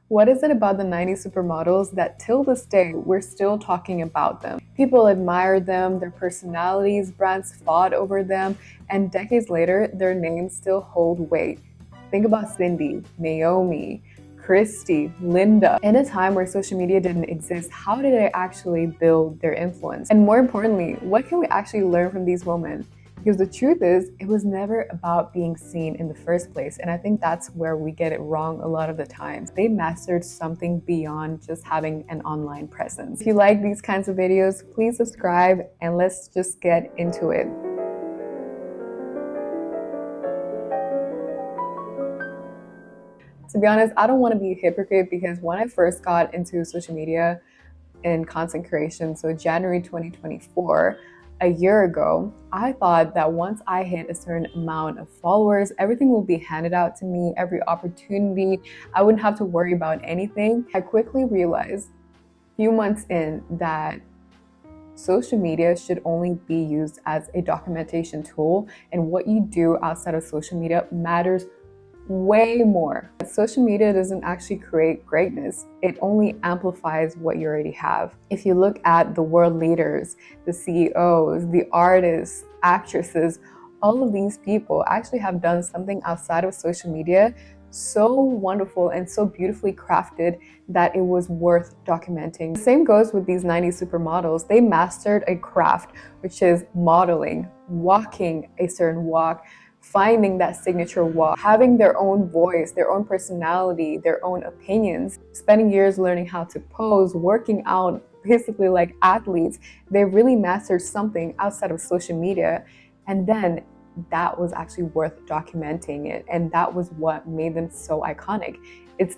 What is it about the 90s supermodels that till this day we're still talking about them? People admire them, their personalities, brands fought over them, and decades later, their names still hold weight. Think about Cindy, Naomi, Christy, Linda. In a time where social media didn't exist, how did they actually build their influence? And more importantly, what can we actually learn from these women? Because the truth is, it was never about being seen in the first place. And I think that's where we get it wrong a lot of the times. They mastered something beyond just having an online presence. If you like these kinds of videos, please subscribe and let's just get into it. To be honest, I don't want to be a hypocrite because when I first got into social media and content creation, so January 2024, a year ago, I thought that once I hit a certain amount of followers, everything will be handed out to me, every opportunity. I wouldn't have to worry about anything. I quickly realized a few months in that social media should only be used as a documentation tool, and what you do outside of social media matters way more. Social media doesn't actually create greatness. It only amplifies what you already have. If you look at the world leaders, the CEOs, the artists, actresses, all of these people actually have done something outside of social media so wonderful and so beautifully crafted that it was worth documenting. The same goes with these 90s supermodels. They mastered a craft, which is modeling, walking a certain walk, finding that signature walk, having their own voice, their own personality, their own opinions, spending years learning how to pose, working out, basically like athletes. They really mastered something outside of social media. And then that was actually worth documenting it. And that was what made them so iconic.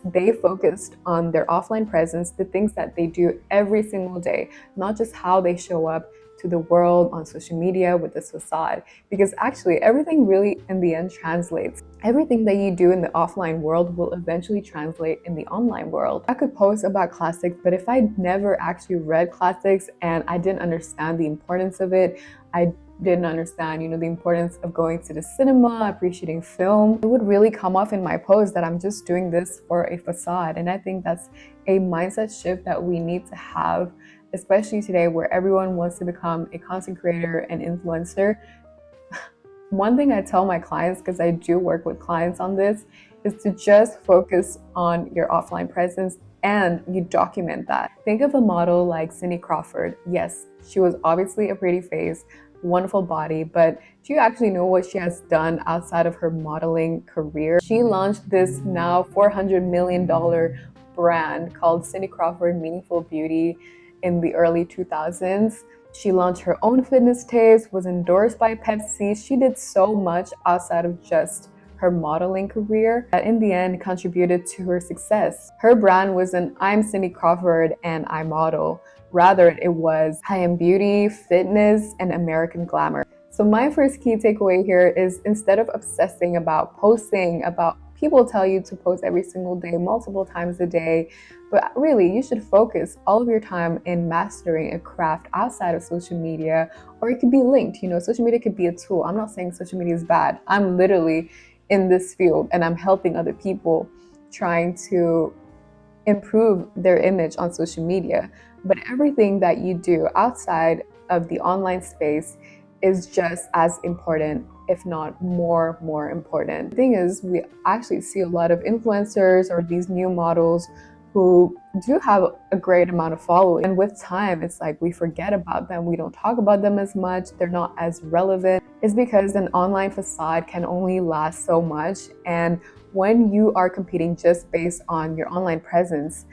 They focused on their offline presence, the things that they do every single day, not just how they show up to the world on social media with this facade, because actually everything really in the end translates. Everything that you do in the offline world will eventually translate in the online world. I could post about classics, but if I never actually read classics and I didn't understand the importance of it, I didn't understand, the importance of going to the cinema, appreciating film, it would really come off in my post that I'm just doing this for a facade. And I think that's a mindset shift that we need to have, especially today where everyone wants to become a content creator and influencer. One thing I tell my clients, because I do work with clients on this, is to just focus on your offline presence and you document that. Think of a model like Cindy Crawford. Yes, she was obviously a pretty face, wonderful body, but do you actually know what she has done outside of her modeling career? She launched this now $400 million brand called Cindy Crawford Meaningful Beauty in the early 2000s. She launched her own fitness tapes, was endorsed by Pepsi. She did so much outside of just her modeling career that in the end contributed to her success. Her brand wasn't I'm Cindy Crawford and I model. Rather, it was I am beauty, fitness, and American glamour. So my first key takeaway here is instead of obsessing about posting, about people tell you to post every single day, multiple times a day, but really you should focus all of your time in mastering a craft outside of social media, or it could be linked. Social media could be a tool. I'm not saying social media is bad. I'm literally in this field and I'm helping other people trying to improve their image on social media. But everything that you do outside of the online space is just as important, if not more important. The thing is, we actually see a lot of influencers or these new models who do have a great amount of following. And with time, it's like we forget about them. We don't talk about them as much. They're not as relevant. It's because an online facade can only last so much. And when you are competing just based on your online presence,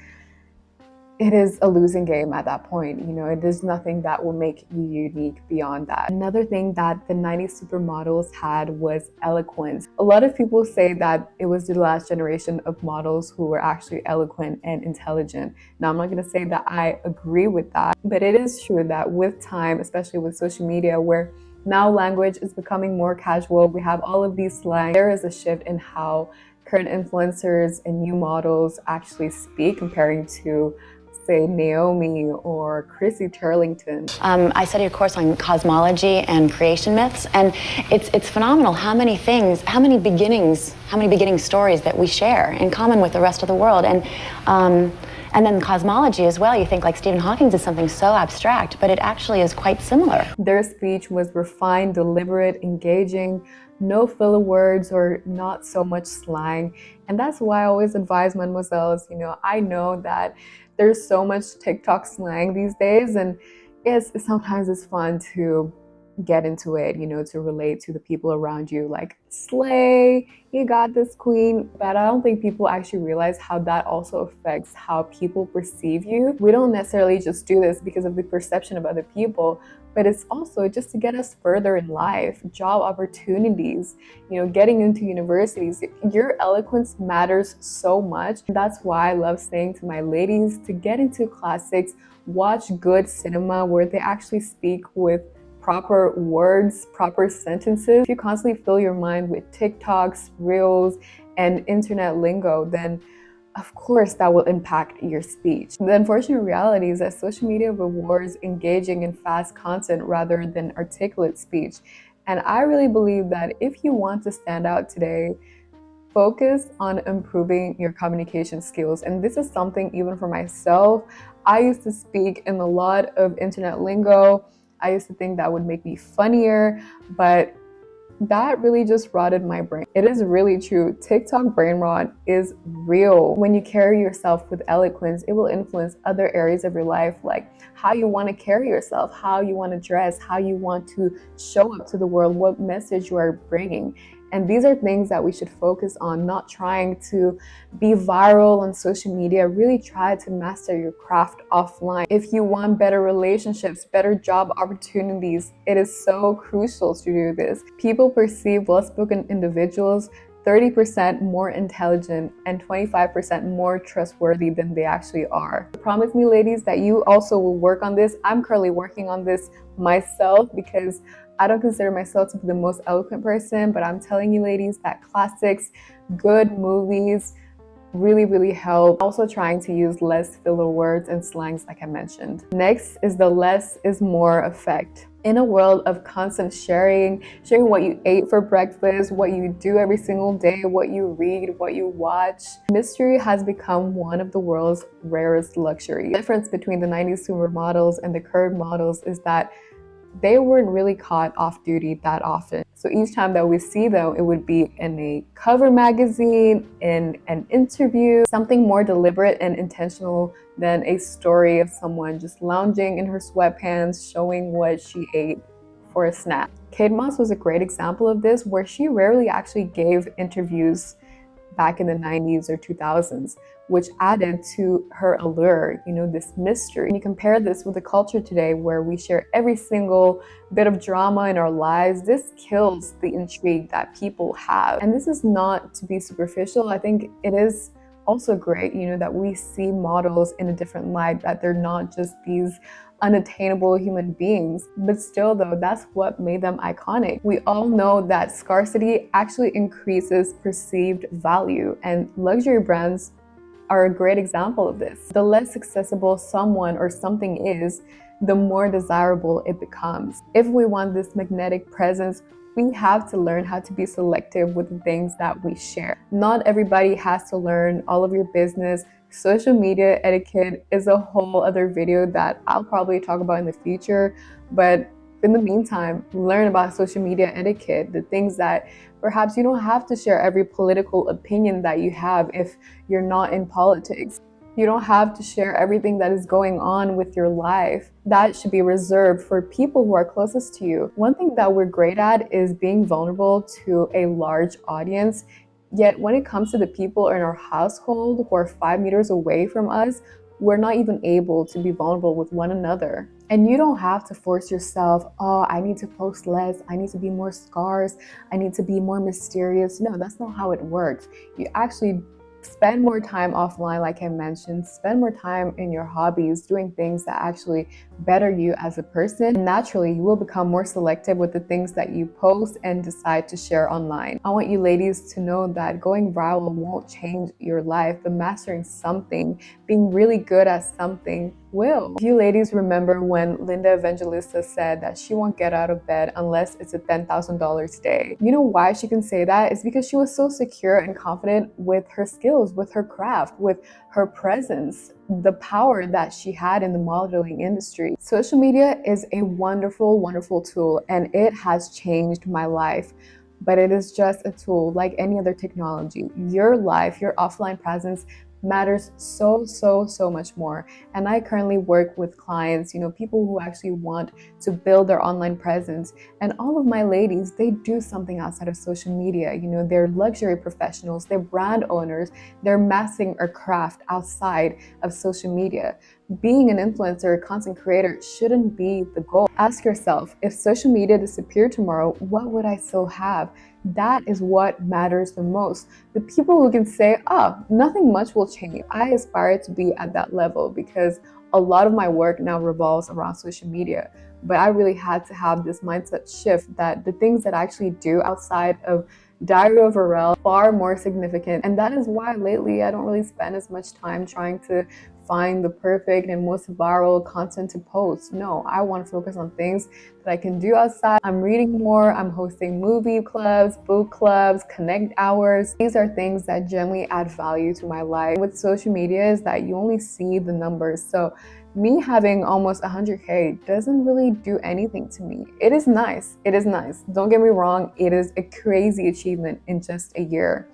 it is a losing game at that point. It is nothing that will make you unique beyond that. Another thing that the 90s supermodels had was eloquence. A lot of people say that it was the last generation of models who were actually eloquent and intelligent. Now, I'm not going to say that I agree with that, but it is true that with time, especially with social media, where now language is becoming more casual, we have all of these slang, there is a shift in how current influencers and new models actually speak comparing to say Naomi or Chrissy Turlington. I studied a course on cosmology and creation myths, and it's phenomenal how many things, how many beginning stories that we share in common with the rest of the world. And then cosmology as well. You think like Stephen Hawking is something so abstract, but it actually is quite similar. Their speech was refined, deliberate, engaging, no filler words or not so much slang. And that's why I always advise Mademoiselles, I know that there's so much TikTok slang these days, and yes, sometimes it's fun to get into it, to relate to the people around you, like slay, you got this queen. But I don't think people actually realize how that also affects how people perceive you. We don't necessarily just do this because of the perception of other people, but it's also just to get us further in life, job opportunities, getting into universities. Your eloquence matters so much. That's why I love saying to my ladies to get into classics, watch good cinema where they actually speak with proper words, proper sentences. If you constantly fill your mind with TikToks, Reels, and internet lingo, then of course that will impact your speech. The unfortunate reality is that social media rewards engaging and fast content rather than articulate speech. And I really believe that if you want to stand out today, focus on improving your communication skills. And this is something even for myself. I used to speak in a lot of internet lingo. I used to think that would make me funnier, but that really just rotted my brain. It is really true. TikTok brain rot is real. When you carry yourself with eloquence, it will influence other areas of your life, like how you want to carry yourself, how you want to dress, how you want to show up to the world, what message you are bringing. And these are things that we should focus on, not trying to be viral on social media. Really try to master your craft offline. If you want better relationships, better job opportunities, it is so crucial to do this. People perceive well-spoken individuals 30% more intelligent and 25% more trustworthy than they actually are. Promise me, ladies, that you also will work on this. I'm currently working on this myself because I don't consider myself to be the most eloquent person, but I'm telling you, ladies, that classics, good movies really help. Also trying to use less filler words and slangs like I mentioned. Next is the less is more effect. In a world of constant sharing what you ate for breakfast, what you do every single day, what you read, what you watch, mystery has become one of the world's rarest luxuries. The difference between the 90s supermodels and the current models is that they weren't really caught off duty that often. So each time that we see them, it would be in a cover magazine, in an interview, something more deliberate and intentional than a story of someone just lounging in her sweatpants, showing what she ate for a snack. Kate Moss was a great example of this, where she rarely actually gave interviews back in the 90s or 2000s, which added to her allure, this mystery. And you compare this with the culture today where we share every single bit of drama in our lives, this kills the intrigue that people have. And this is not to be superficial. I think it is also great, that we see models in a different light, that they're not just these unattainable human beings. But still though, that's what made them iconic. We all know that scarcity actually increases perceived value, and luxury brands are a great example of this. The less accessible someone or something is, the more desirable it becomes. If we want this magnetic presence, we have to learn how to be selective with the things that we share. Not everybody has to learn all of your business. Social media etiquette is a whole other video that I'll probably talk about in the future. But in the meantime, learn about social media etiquette, the things that perhaps you don't have to share every political opinion that you have if you're not in politics. You don't have to share everything that is going on with your life. That should be reserved for people who are closest to you. One thing that we're great at is being vulnerable to a large audience. Yet when it comes to the people in our household who are 5 meters away from us, we're not even able to be vulnerable with one another. And you don't have to force yourself, oh, I need to post less, I need to be more scarce, I need to be more mysterious. No, that's not how it works. You actually Spend more time offline, like I mentioned. Spend more time in your hobbies, doing things that actually better you as a person. And naturally, you will become more selective with the things that you post and decide to share online. I want you ladies to know that going viral won't change your life, but mastering something, being really good at something will. If you ladies remember when Linda Evangelista said that she won't get out of bed unless it's a $10,000 day. You know why she can say that? It's because she was so secure and confident with her skills, with her craft, with her presence, the power that she had in the modeling industry. Social media is a wonderful, wonderful tool, and it has changed my life. But it is just a tool like any other technology. Your life, your offline presence matters so much more. And I currently work with clients, people who actually want to build their online presence. And all of my ladies, they do something outside of social media. They're luxury professionals, they're brand owners, they're mastering a craft outside of social media. Being an influencer, a content creator shouldn't be the goal. Ask yourself, if social media disappeared tomorrow, what would I still have? That is what matters the most. The people who can say, nothing much will change. I aspire to be at that level because a lot of my work now revolves around social media. But I really had to have this mindset shift that the things that I actually do outside of Diary of a Rel far more significant. And that is why lately I don't really spend as much time trying to find the perfect and most viral content to post. No, I want to focus on things that I can do outside. I'm reading more, I'm hosting movie clubs, book clubs, connect hours. These are things that generally add value to my life. With social media is that you only see the numbers. So me having almost 100K doesn't really do anything to me. It is nice. It is nice. Don't get me wrong. It is a crazy achievement in just a year.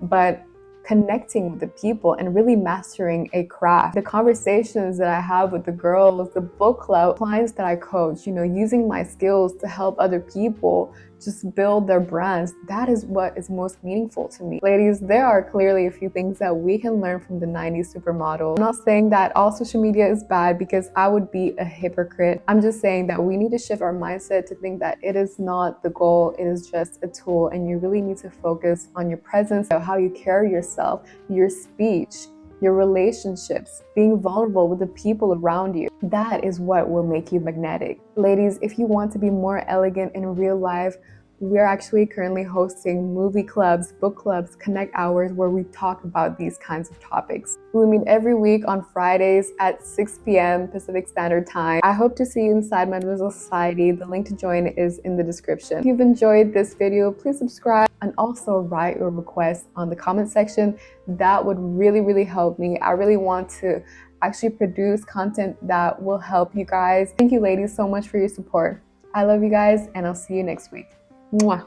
But connecting with the people and really mastering a craft, the conversations that I have with the girls, the book club, clients that I coach, using my skills to help other people just build their brands, that is what is most meaningful to me. Ladies, there are clearly a few things that we can learn from the 90s supermodel. I'm not saying that all social media is bad because I would be a hypocrite. I'm just saying that we need to shift our mindset to think that it is not the goal, it is just a tool, and you really need to focus on your presence, how you carry yourself, your speech, your relationships, being vulnerable with the people around you. That is what will make you magnetic. Ladies, if you want to be more elegant in real life, we're actually currently hosting movie clubs, book clubs, connect hours where we talk about these kinds of topics. We meet every week on Fridays at 6 p.m. Pacific Standard Time. I hope to see you inside Mademoiselle Society. The link to join is in the description. If you've enjoyed this video, please subscribe and also write your request on the comment section. That would really help me. I really want to actually produce content that will help you guys. Thank you ladies so much for your support. I love you guys and I'll see you next week. Mwah.